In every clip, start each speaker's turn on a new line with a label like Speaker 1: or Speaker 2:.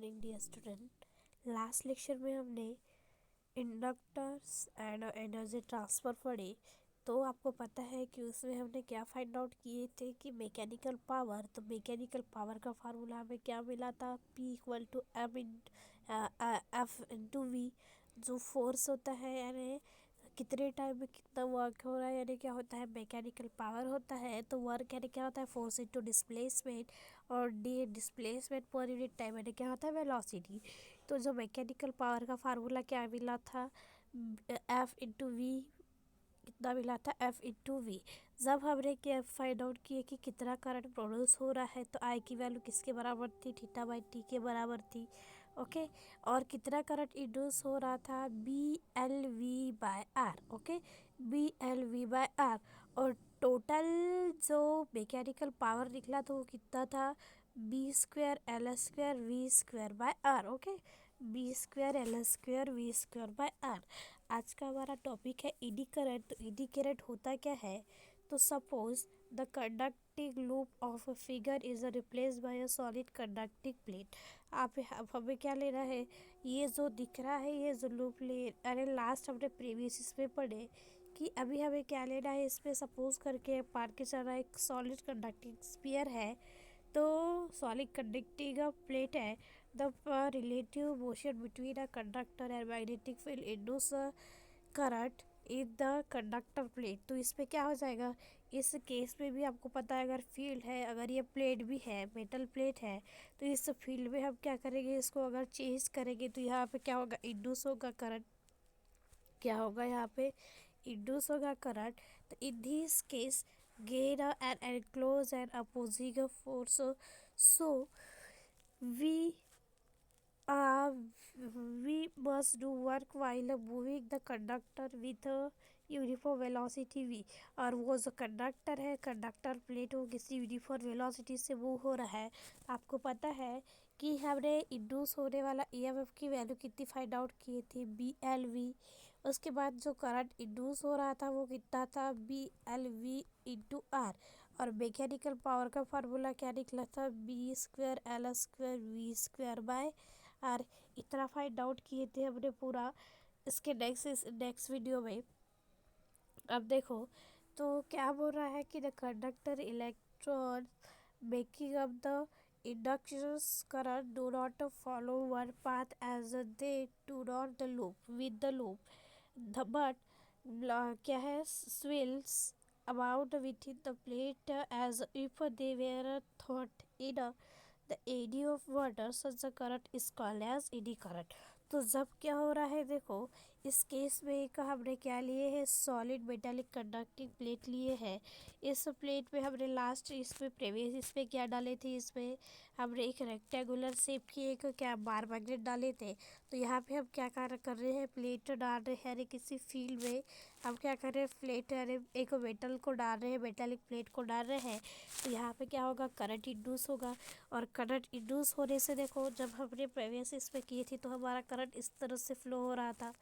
Speaker 1: Morning dear student. Last lecture में हमने inductors and energy transfer पढ़ी। तो आपको पता है कि उसमें हमने क्या फाइंड आउट किए थे कि मैकेनिकल पावर, तो मैकेनिकल पावर का फार्मूला हमें क्या मिला था, P इक्वल टू F/V। जो फोर्स होता है यानी कितने टाइम में कितना वर्क हो रहा है, यानी क्या होता है मैकेनिकल पावर होता है। तो वर्क यानी क्या होता है फोर्स इंटू डिस्प्लेसमेंट, और D displacement per unit time यानी क्या होता है वेलोसिटी। तो जो मैकेनिकल पावर का फार्मूला क्या मिला था, F/V कितना मिला था, F/V। जब हमने क्या फाइंड आउट किए कि कितना करंट प्रोड्यूस हो रहा है, तो आई की वैल्यू किसके बराबर थी, θ/t के बराबर थी। ओके, और कितना करंट इंड्यूस हो रहा था, BLV/R। Okay, BLV/R। और टोटल जो मैकेनिकल पावर निकला तो वो कितना था, B²L²V²/R। Okay, B²L²V²/R। आज का हमारा टॉपिक है ईडी करंट। तो ईडी करंट होता क्या है, तो suppose the conducting loop of a figure is replace by a solid conducting plate. आप हमें क्या लेना है, ये जो दिख रहा है ये जो लूप ले, अरे लास्ट हमने प्रीवियस इसमें पढ़े कि अभी हमें क्या लेना है, इसमें सपोज करके मान के चलना एक सॉलिड कंडक्टिंग स्फीयर है, तो सॉलिड कंडक्टिंग प्लेट है। The relative motion between a conductor and magnetic field induce current in the conductor plate. तो इसमें क्या हो जाएगा, इस केस में भी आपको पता है अगर फील्ड है, अगर ये प्लेट भी है, मेटल प्लेट है, तो इस फील्ड में हम क्या करेंगे, इसको अगर चेंज करेंगे तो यहाँ पे क्या होगा, इंड्यूस होगा करंट। क्या होगा यहाँ पे, इंड्यूस होगा करंट। तो in this case gain an enclosed and opposing force, so we uh, we must do work while moving the conductor with a uniform velocity v। और वो जो कंडक्टर है, कंडक्टर प्लेट, वो किसी यूनिफॉर्म वेलोसिटी से move हो रहा है। आपको पता है कि हमने इंड्यूस होने वाला ईएमएफ की वैल्यू कितनी फाइंड आउट की थी, BLV। उसके बाद जो करंट इंड्यूस हो रहा था वो कितना था, BLV/R। और मैकेनिकल पावर का फार्मूला क्या निकला था, B²L²V²/R। इतना फाइंड आउट किए थे हमने पूरा। इसके नेक्स्ट वीडियो में अब देखो तो क्या बोल रहा है कि the conductor electron making up the inductors current do not follow one path as they do not the loop with the loop, but क्या है swirls about within the plate as if they were thought in the eddy of water, such the current is called as eddy current। तो जब क्या हो रहा है देखो, इस केस में एक हमने क्या लिए है, सॉलिड मेटालिक कंडक्टिंग प्लेट लिए है। इस प्लेट में हमने लास्ट इसमें प्रीवियस इसमें क्या डाले थे, इसमें हमने एक रेक्टेंगुलर शेप की एक क्या बार मैग्नेट डाले थे। तो यहाँ पे हम क्या कर रहे हैं, प्लेट डाल रहे हैं, किसी फील्ड में हम क्या कर रहे हैं, प्लेट अरे एक मेटल को डाल रहे हैं, मेटालिक प्लेट को डाल रहे हैं। तो यहाँ पे क्या होगा, करंट इंड्यूस होगा। और करंट इंड्यूस होने से देखो, जब हमने प्रीवियस इसमें की थी तो हमारा करंट इस तरह से फ्लो हो रहा था,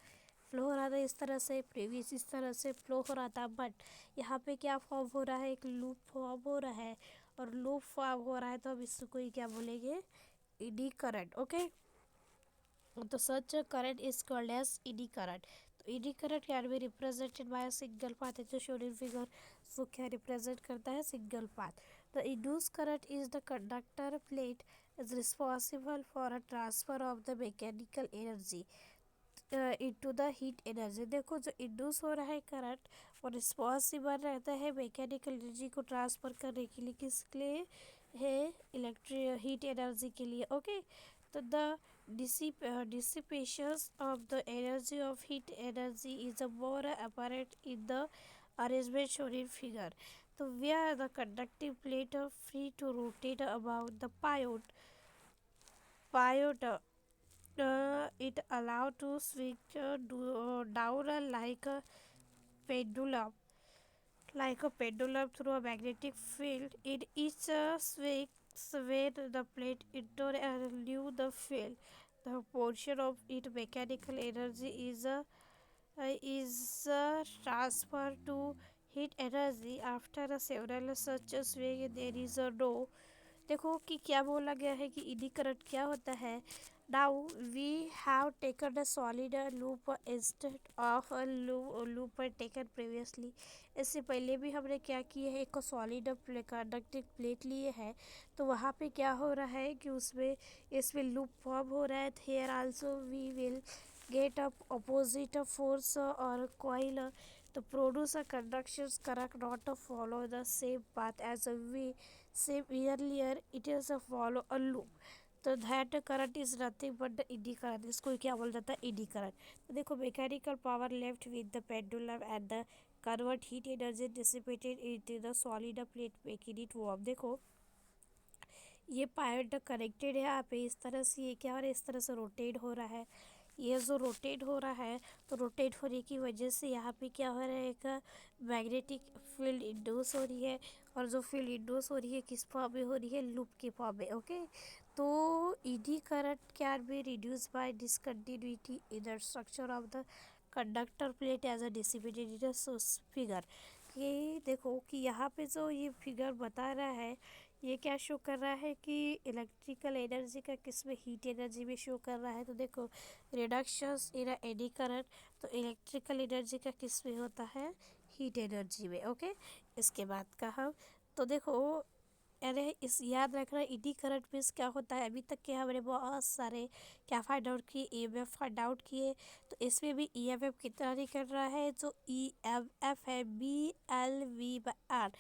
Speaker 1: इस तरह से, प्रीवियस इस तरह से फ्लो हो रहा था। बट यहाँ पे क्या फॉर्म हो रहा है, एक लूप फॉर्म हो रहा है, और लूप फॉर्म हो रहा है तो हम इसको ही क्या बोलेंगे, ईडी करंट। ओके, तो such current is called as eddy current. तो eddy current can be represented by a single path, जो शोड इन फिगर, सो क्या रिप्रेजेंट करता है, single path. The induce current is the conductor plate is responsible for a transfer of the mechanical energy into the heat energy. देखो जो induce हो रहा है current, और रिस्पॉन्सिबल रहता है मैकेनिकल एनर्जी को ट्रांसफ़र करने के लिए, किसके लिए है, इलेक्ट्रिक हीट एनर्जी के लिए। ओके, तो the dissipations of the energy of heat energy is more apparent in the arrangement shown in figure। तो where the conducting plate are free to rotate about the pivot, it allowed to swing down pendulum like a pendulum through a magnetic field. In each swing, when the plate enter and leave the field, the portion of its mechanical energy is transferred to heat energy. After several such swing, there is no देखो कि क्या बोला गया है कि eddy current क्या होता है। Now we have taken the solid loop instead of a loop taken previously. इससे पहले भी हमने क्या किया है, एक सॉलिड कंडक्टिंग प्लेट लिए है, तो वहाँ पे क्या हो रहा है कि उसमें इसमें लूप फॉर्म हो रहा है। Here also we will get up opposite force और coil to produce a conductions correct not to follow the same path as we said earlier. It is a follow a loop, तो that current is nothing but the eddy current. इसको क्या बोला जाता है, ED current. तो देखो mechanical power left with the pendulum and the convert heat energy dissipated into the solid plate making it warm. देखो ये पायलट कनेक्टेड है यहाँ पे, इस तरह से ये क्या हो रहा है, इस तरह से रोटेट हो रहा है। ये जो रोटेट हो रहा है, तो रोटेट होने की वजह से यहाँ पे क्या हो रहा है, एक मैग्नेटिक फील्ड इंड्यूस हो रही है। और जो फील्ड इंड्यूस हो रही है किस फॉर्म में हो रही है, लूप के फॉर्म में। ओके, तो eddy current can be reduce by discontinuity in the structure of the conductor plate as a dissipated in figure. ये देखो कि यहाँ पे जो ये फिगर बता रहा है, ये क्या शो कर रहा है कि इलेक्ट्रिकल एनर्जी का किस में, हीट एनर्जी में शो कर रहा है। तो देखो रिडक्शंस इन एडी करंट, तो इलेक्ट्रिकल एनर्जी का किस में होता है, हीट एनर्जी में। ओके, इसके बाद का हम तो देखो, अरे इस याद रखना ईडी करंट मीन्स क्या होता है। अभी तक के हमने बहुत सारे क्या फाइंड आउट किए, ईएमएफ फाइंड आउट किए, तो इसमें भी ईएमएफ कितना निकल रहा है, जो ईएमएफ है BLV/R।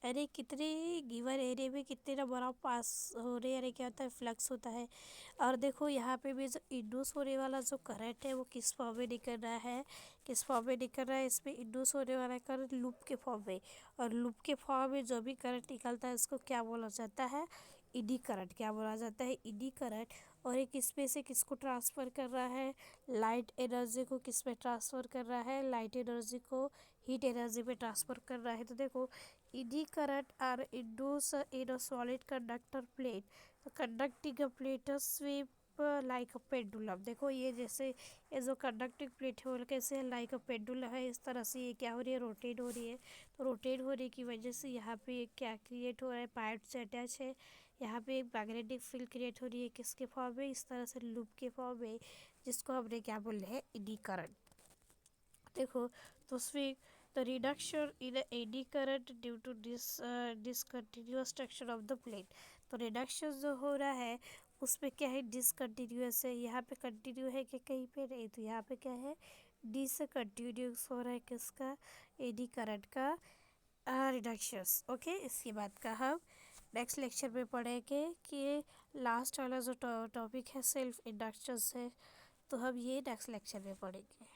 Speaker 1: अरे कितने गिवन एरिया में कितने नंबर ऑफ पास हो रहे हैं, अरे क्या होता है, फ्लक्स होता है। और देखो यहाँ पे भी जो इंड्यूस होने वाला जो करंट है वो किस फॉर्म में निकल रहा है, किस फॉर्म में निकल रहा है, इसमें इंड्यूस होने वाला करंट लूप के फॉर्म में। और लूप के फॉर्म में जो भी करंट निकलता है उसको क्या बोला जाता है, ईडी करंट। क्या बोला जाता है, ईडी करंट। और ये किस पे से किसको ट्रांसफ़र कर रहा है, लाइट एनर्जी को किस में ट्रांसफ़र कर रहा है, लाइट एनर्जी को हीट एनर्जी में ट्रांसफ़र कर रहा है। तो देखो eddy current are induce in a solid conductor plate, conducting a plate sweep like a pendulum. देखो ये जैसे ये जो कंडक्टिंग प्लेट है वो कैसे लाइक अ पेंडुलम है, इस तरह से ये क्या हो रही है, रोटेट हो रही है। तो रोटेट होने की वजह से यहाँ पे क्या क्रिएट हो रहा है, पाइप से अटैच है। यहाँ पे एक मैग्नेटिक फील्ड क्रिएट हो रही है, किसके फॉर्म में, इस तरह से लूप के फॉर्म में, जिसको हमने क्या बोले हैं, ईडी करंट। देखो तो फिर the reduction in eddy current due to discontinuous structure of the plate. तो रिडक्शन जो हो रहा है उसमें क्या है, डिसकंटिन्यूअस है। यहाँ पे कंटिन्यू है कि कहीं पे नहीं, तो यहाँ पे क्या है, डिसकंटिन्यूअस हो रहा है किसका, एडी करंट का रिडक्शंस। ओके, इसके बाद का हम नेक्स्ट लेक्चर में पढ़ेंगे कि लास्ट वाला जो टॉपिक है सेल्फ इंडक्शंस है, तो हम ये नेक्स्ट लेक्चर में पढ़ेंगे।